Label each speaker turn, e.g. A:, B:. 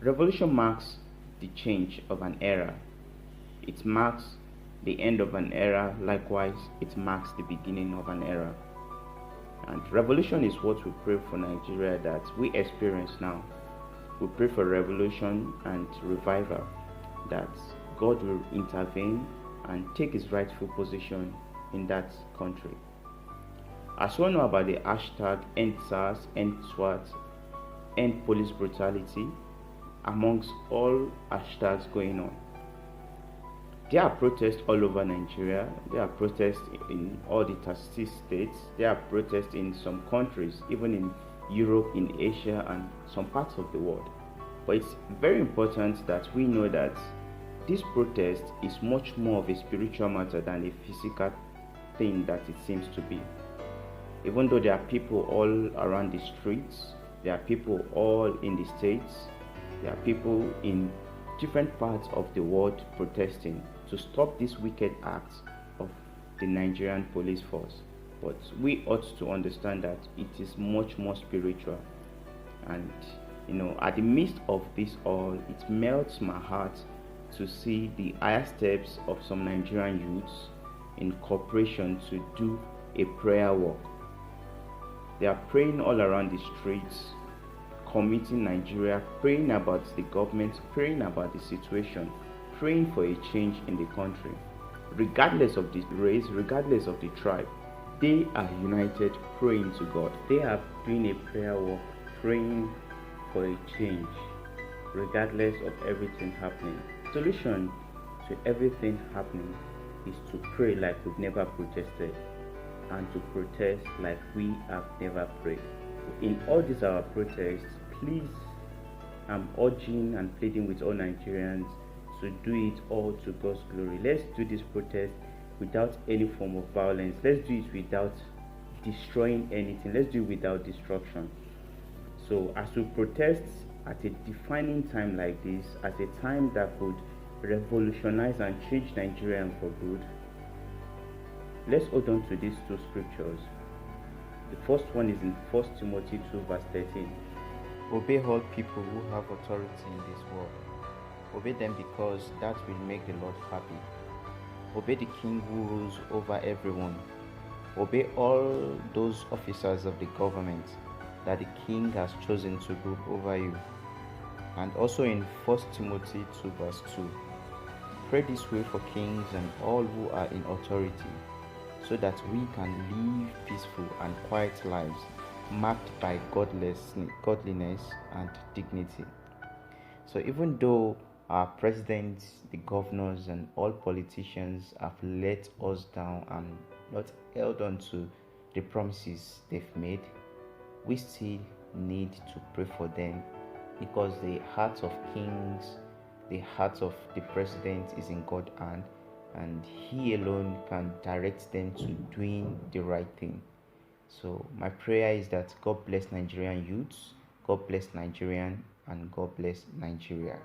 A: Revolution marks the change of an era. It marks the end of an era. Likewise, it marks the beginning of an era. And revolution is what we pray for Nigeria that we experience now. We pray for revolution and revival, that God will intervene and take his rightful position in that country. As we know about the hashtag ENDSARS, ENDSWAT, End Police Brutality, amongst all hashtags going on. There are protests all over Nigeria. There are protests in all the 36 states. There are protests in some countries, even in Europe, in Asia, and some parts of the world. But it's very important that we know that this protest is much more of a spiritual matter than a physical thing that it seems to be. Even though there are people all around the streets, there are people all in the states, there are people in different parts of the world protesting to stop this wicked act of the Nigerian police force. But we ought to understand that it is much more spiritual. And at the midst of this all, it melts my heart to see the higher steps of some Nigerian youths in cooperation to do a prayer walk. They are praying all around the streets, committing Nigeria, praying about the government, praying about the situation, praying for a change in the country. Regardless of the race, regardless of the tribe, they are united praying to God. They are doing a prayer walk, praying for a change, regardless of everything happening. Solution to everything happening is to pray like we've never protested, and to protest like we have never prayed. In all these our protests, please, I'm urging and pleading with all Nigerians to do it all to God's glory. Let's do this protest without any form of violence. Let's do it without destroying anything. Let's do it without destruction. So as we protest at a defining time like this, at a time that could revolutionize and change Nigeria for good, let's hold on to these two scriptures. The first one is in 1 Timothy 2 verse 13.
B: Obey all people who have authority in this world. Obey them because that will make the Lord happy. Obey the king who rules over everyone. Obey all those officers of the government that the king has chosen to rule over you. And also in 1 Timothy 2 verse 2. Pray this way for kings and all who are in authority, so that we can live peaceful and quiet lives, marked by godliness and dignity. So even though our presidents, the governors, and all politicians have let us down and not held on to the promises they've made, we still need to pray for them, because the hearts of kings, the heart of the president is in God's hand, and he alone can direct them to doing the right thing. So my prayer is that God bless Nigerian youths, God bless Nigerian, and God bless Nigeria.